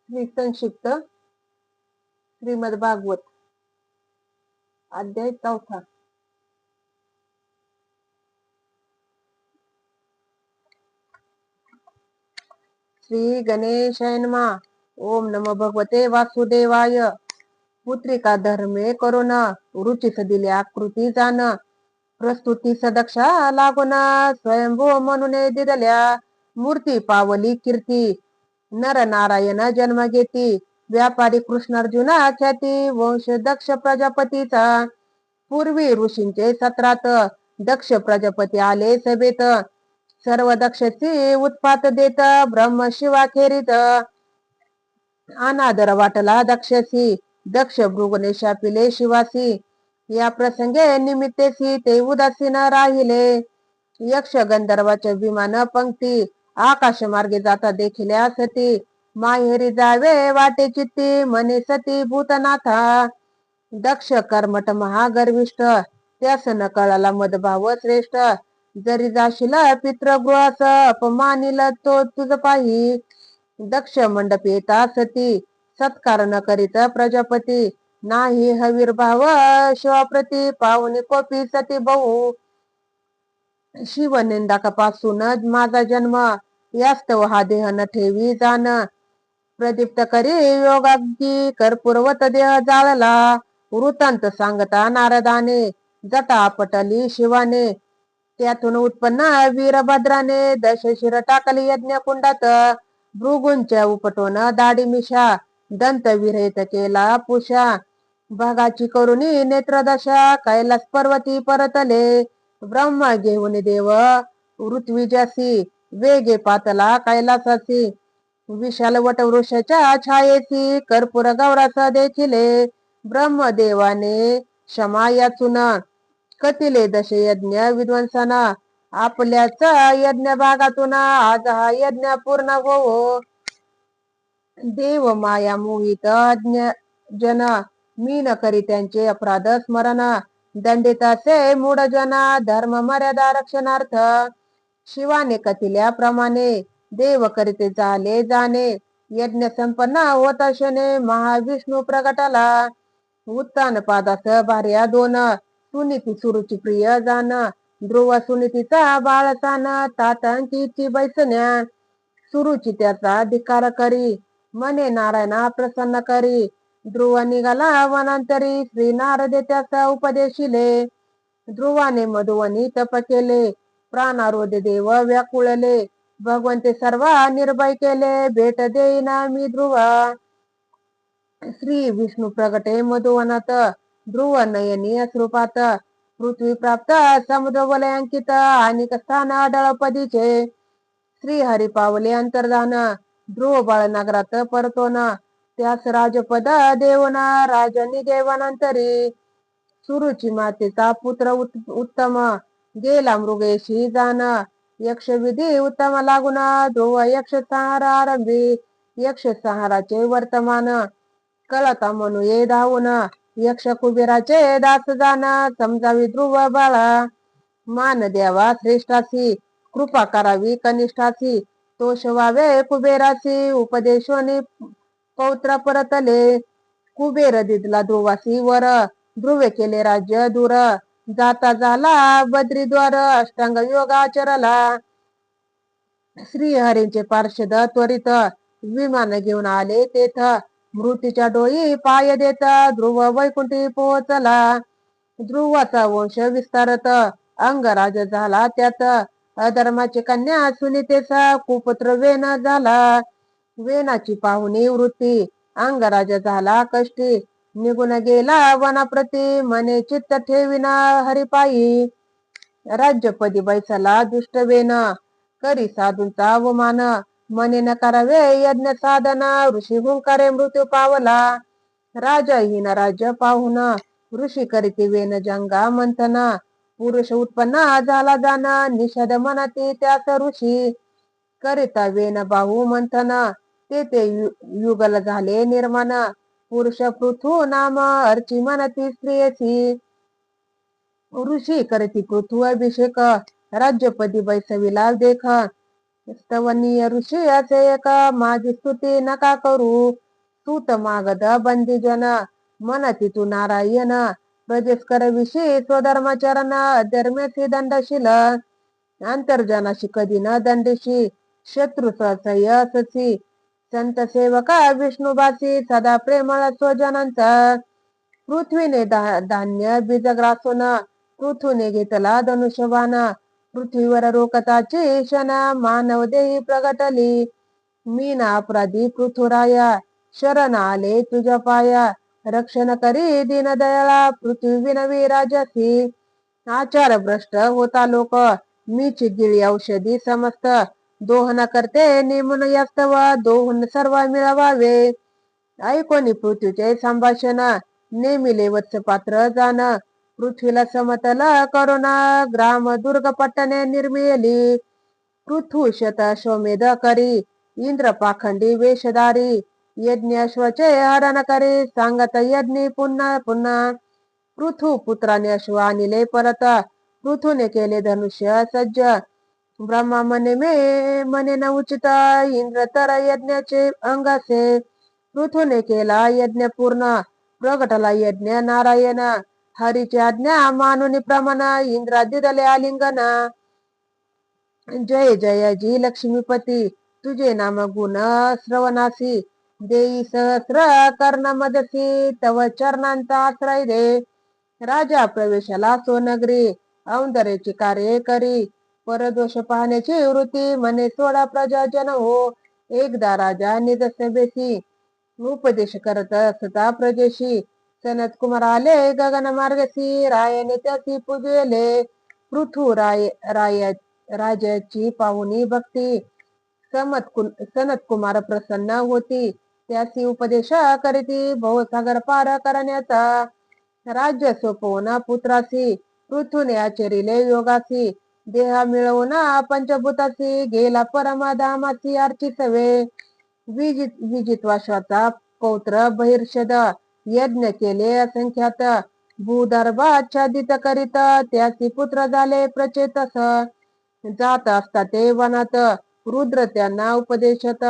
श्री संक्षिप्त श्रीमद भागवत अध्याय 4. श्री गणेशाय नमः. ओम नमो भगवते वासुदेवाय. पुत्रिका धर्मे करून रुचीस दिले आकृती जाण. प्रस्तुती सदक्षा लागून स्वयंभू म्हणून दिदल्या. मूर्ती पावली कीर्ती नर नारायण जन्म घेती. व्यापारी कृष्णार्जुना ख्याती वंश दक्ष प्रजापतीचा. पूर्वी ऋषींचे सत्रात दक्ष प्रजापती आले सभेत. सर्व दक्षची उत्पात देत ब्रह्म शिवाखेरीत. अनादर वाटला दक्षसी दक्ष भृगुने शापिले शिवासी. या प्रसंगे निमित्तेसी ते उदासीन राहिले. यक्ष गंधर्वाच्या विमान पंक्ती आकाश मार्गे जाता देखिल्या सती. माहेरी जावे वाटे चित्ती मने सती भूतनाथा. दक्ष कर्मठ महागर्विष्ठ त्यास न कळाला मदभाव श्रेष्ठ. जरी जाशील पितृगृहास अपमानिल तो तुझ पाही. दक्ष मंडप येता सती सत्कार न करीत प्रजापती. नाही हवीर्भाव शिवाप्रती पाहुणे कोपी सती बहु. शिवनिंदापासून माझा जन्म यास्तव हा देह न ठेवी जाण. प्रदीप्त करी योगाग्नी कर्पूरवत देह जाळला. वृत्तांत सांगता नारदाने जटा आपटली शिवाने. त्यातून उत्पन्न वीरभद्राने दशशिर टाकली यज्ञ कुंडात. भृगूंच्या उपटून दाढी मिशा दंत विरहित केला पुषा. भागाची करुणी नेत्रदशा कैलास पर्वती परतले. ब्रह्मा घेऊन देव ऋत्विजासी वेगे पातला कैलासासी. विशाल वटवृक्षाच्या छायेसी कर्पूर गौरास देखिले. ब्रह्मदेवाने क्षमा याचून कतिले दशयज्ञ विध्वंसना. आपल्याच यज्ञ भागातून आज हा यज्ञ पूर्ण होवो. देव माया मोहित जन मी न करी त्यांचे अपराध स्मरण. दंडिताचे मूढ जना धर्म मर्यादा रक्षणार्थ. शिवाने कथिल्याप्रमाणे देव करीते झाले जाणे. यज्ञ संपन्न होता शने महाविष्णू प्रगटाला. उत्तान पादास भार्या दोन सुनीती सुरुची प्रिय जाण. ध्रुव सुनीतीचा बाळसान तातंकीची बैसन्या. सुरुची त्याचा धिकार करी मने नारायणा प्रसन्न करी. ध्रुव निघाला वनांतरी श्री नारदे त्यास उपदेशिले. ध्रुवाने मधुवनी तप केले प्राणारोध देव व्याकुळले. भगवंते सर्व निर्भय केले भेट देईना मी ध्रुवा. श्री विष्णू प्रगटे मधुवनात ध्रुव नयनी अश्रुपात. पृथ्वी प्राप्त समुद्र वलयांकित आणि स्थान आढळपदीचे. श्री हरी पावले अंतर्धान ध्रुव बाळ नगरात परतोन. त्यास राजपद देऊन राजनी देवानंतरी. सुरुची मातेचा पुत्र उत्तम गेला मृगेशी जाण. यक्ष विधी उत्तम लागून ध्रुव यक्ष संहार आरंभी. यक्ष संहाराचे वर्तमान कळता म्हणू ये धावून. यक्ष कुबेराचे दास जाण समजावी ध्रुव बाळा. मान द्यावा श्रेष्ठासी कृपा करावी कनिष्ठासी. तोष व्हावे कुबेरासी उपदेशोनी पौत्र परतले. कुबेर दिदला ध्रुवासी वर ध्रुवे केले राज्य दूर. जाता झाला बद्रीद्वार अष्टांग योग आचरला. श्रीहरींचे पार्षद त्वरित विमान घेऊन आले तेथ. मृत्यूच्या डोई पाय देत ध्रुव वैकुंठी पोहोचला. ध्रुवाचा वंश विस्तारत अंगराज झाला त्यात. अधर्माची कन्या सुनीतेचा कुपुत्र वेन झाला. वेनाची पाहुणी वृत्ती अंगराज झाला कष्टी. निघून गेला वनाप्रती मने चित्त ठेविना हरिपायी. राज्यपदी बैसला दुष्ट वेन करी साधूंचा अवमान. मने न करावे यज्ञ साधना ऋषी हुंकारे मृत्यू पावला. राजहीन राज्य पाहुन ऋषी करीती वेन जंगा मंथना. पुरुष उत्पन्न झाला जाण निषद म्हणती त्यास ऋषी. करिता वेन बाहू मंथन ते युगल झाले निर्माण. पुरुष पृथू नाम अर्ची म्हणती स्त्रियसी. ऋषी करती पृथू अभिषेक राज्यपदी बैसविला देख. स्तवनीय ऋषी असे एक माझी स्तुती नका करू. सूत मागद बंदीजन म्हणती तू नारायण. प्रजेस्कर विषयी स्वधर्मचरण धर्मेसी दंडशील. अंतर्जनाशी कधी न दंडेशी शत्रू सयससी. संत सेवका विष्णुबासी सदा प्रेमळ स्वजनांचा. पृथ्वीने धान्य बीजग्रासून पृथ्वीने घेतला धनुष्यबाण. पृथ्वीवर रोकताची क्षण मानव देही प्रगटली. मी ना अपराधी पृथुराया शरण आले तुझ्या पाया. रक्षण करी दीनदयाळा पृथ्वी विनवी राजसी. आचार भ्रष्ट होता लोक मीची गिळी औषधी समस्त. दोहन करते नेमून यास्तव दोहून सर्व मिळवावे. ऐकोनी पृथ्वीचे संभाषण नेमिले वत्सपात्र जाण. पृथ्वीला समतल करुण ग्राम दुर्ग पट्टणे निर्मिली. पृथुशत शोमेध करी इंद्र पाखंडी वेशधारी. यज्ञ अश्वाचे हरण करी सांगत यज्ञी पुन्हा पुन्हा. पृथु पुत्राने अश्व आणले परत पृथूने केले धनुष्य सज्ज. ब्रह्मा म्हणे न उचित इंद्र तर यज्ञाचे अंगासे. पृथूने केला यज्ञ पूर्ण प्रगटला यज्ञ नारायण. हरीची आज्ञा मानुनी प्रमाण इंद्रा दिदले आलिंगन. जय जय जी लक्ष्मीपती तुझे नाम गुण श्रवणासी. देई सहस्र कर्ण मदसी तव चरणांचा आश्रय दे. राजा प्रवेशाला सोनगरी औंदर्याची कार्य करी. परदोष पाहण्याची वृत्ती म्हणे सोडा प्रजाजन हो. एकदा राजा निजसभेसी उपदेश करत असता प्रजेशी. सनत कुमार आले गगन मार्गसी रायाने त्याची पूजले. पृथू राजाची पाहुणी भक्ती सनत कुमार प्रसन्न होती. त्याची उपदेश करीती भवसागर पार करण्याचा. राज्य सोपवून पुत्रासी पृथूने आचरिले योगासी. देह मिळवून पंचभूतासी गेला परमधामासी अर्चितवे. विजित्वाश्वाचा पौत्र बहिर्षद यज्ञ केले असंख्यात. भूदर्भाच्छादित करीत त्यासी पुत्र झाले प्रचेतस. जात असता ते वनात रुद्र त्यांना उपदेशत.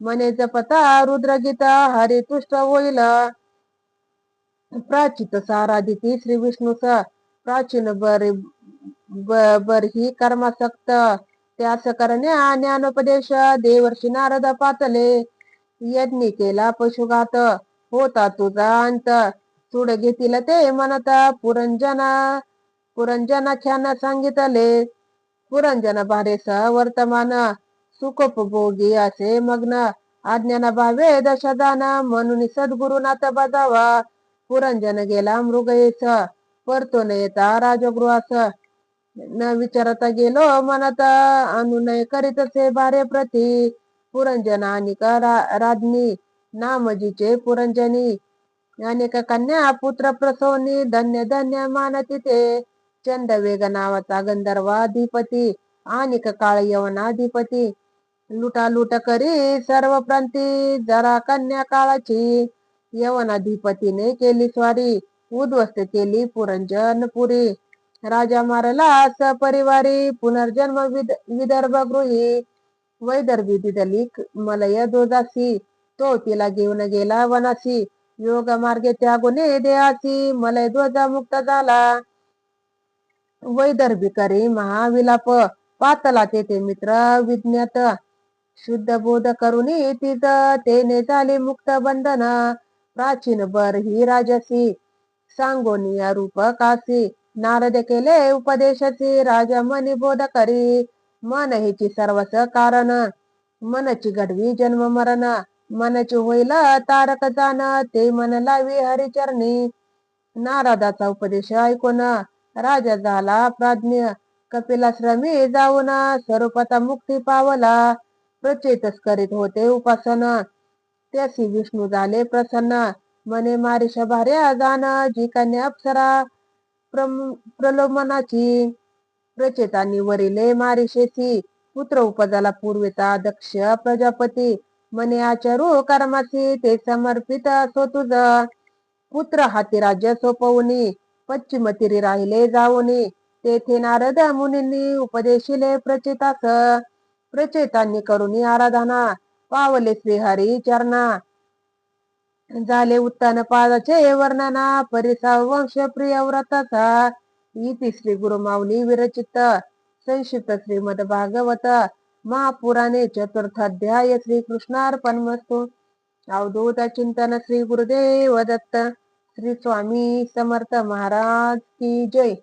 मने जपता रुद्रगीत हरितुष्ट होईल. प्राचित सारादिती श्री विष्णूस प्राचीन बरही कर्मासक्त. त्यास करण्या ज्ञानोपदेश देवर्षी नारद पातले. यज्ञ केला पशुघात होता तुझा अंत. सूड घेतील ते म्हणत पुरंजनाख्यान सांगितले. पुरंजन भारेस वर्तमान सुखोपभोगी असे मग्न. अज्ञान भावे दशदान म्हणून सद्गुरुनाथ बजावा. पुरंजन गेला मृगयेस परतो न येता राजगृहास. न विचारता गेलो म्हणत अनुनय करीतसे भारे प्रती. पुरंजन अनिक राज्ञी नामजीचे पुरंजनी. अनेक कन्या पुत्र प्रसवनी धन्य धन्य मानती ते. चंदवेग नावाचा गंधर्वाधिपती अनिक काळ यवनाधिपती. लुटालूट करी सर्व प्रांती जरा कन्या काळाची. यवनाधिपतीने केली स्वारी उद्ध्वस्त केली पुरंजनपुरी. राजा मारला सपरिवारी पुनर्जन्म विदर्भ गृही. वैदर्भी दिदली मलय दोदासी तो तिला घेऊन गेला वनासी. योग मार्गे त्यागुने देहासी मलय ध्वजा मुक्त झाला. वैदर्भी करी महाविलाप पातला तेथे मित्र विज्ञात. शुद्ध बोध करुणी तिथ तेने झाले मुक्त बंधन. प्राचीन बर ही राजसी सांगोनिया रूप कासी. नारद केले उपदेशाची राजा मनी बोध करी. मन हेची सर्वस कारण मनची घडवी जन्म मरण. मनची होईल तारक जाण ते मन लावी हरिचरणी. नारदाचा उपदेश ऐकून राजा झाला प्राज्ञ. कपिलाश्रमी जाऊन स्वरूपाता मुक्ती पावला. प्रचेतस करीत होते उपासन त्यासी विष्णू झाले प्रसन्न. मने मारिष भार्या जाण जी कन्या अप्सरा प्रलोभनाची. प्रचेतांनी वरिले मारिशेसी पुत्र उपजाला पूर्वीचा दक्ष प्रजापती. मने आचरू कर्मासी ते समर्पित असो तुझ. पुत्र हाती राज्य सोपवुनी पश्चिम तीरी राहिले जाऊनी. तेथे नारद मुनींनी उपदेशिले प्रचितास. प्रचेतांनी करुणी आराधना पावले श्रीहरी चरणा झाले उत्तान पादाचे वर्णना परिसा वंश प्रिय व्रताचा इति श्री गुरुमाऊली विरचित संक्षिप्त श्रीमद भागवत महापुराणे चतुर्थाध्याय श्री कृष्णार्पणमस्तु. अवधूत चिंतन श्री गुरुदेव दत्त. श्री स्वामी समर्थ महाराज की जय.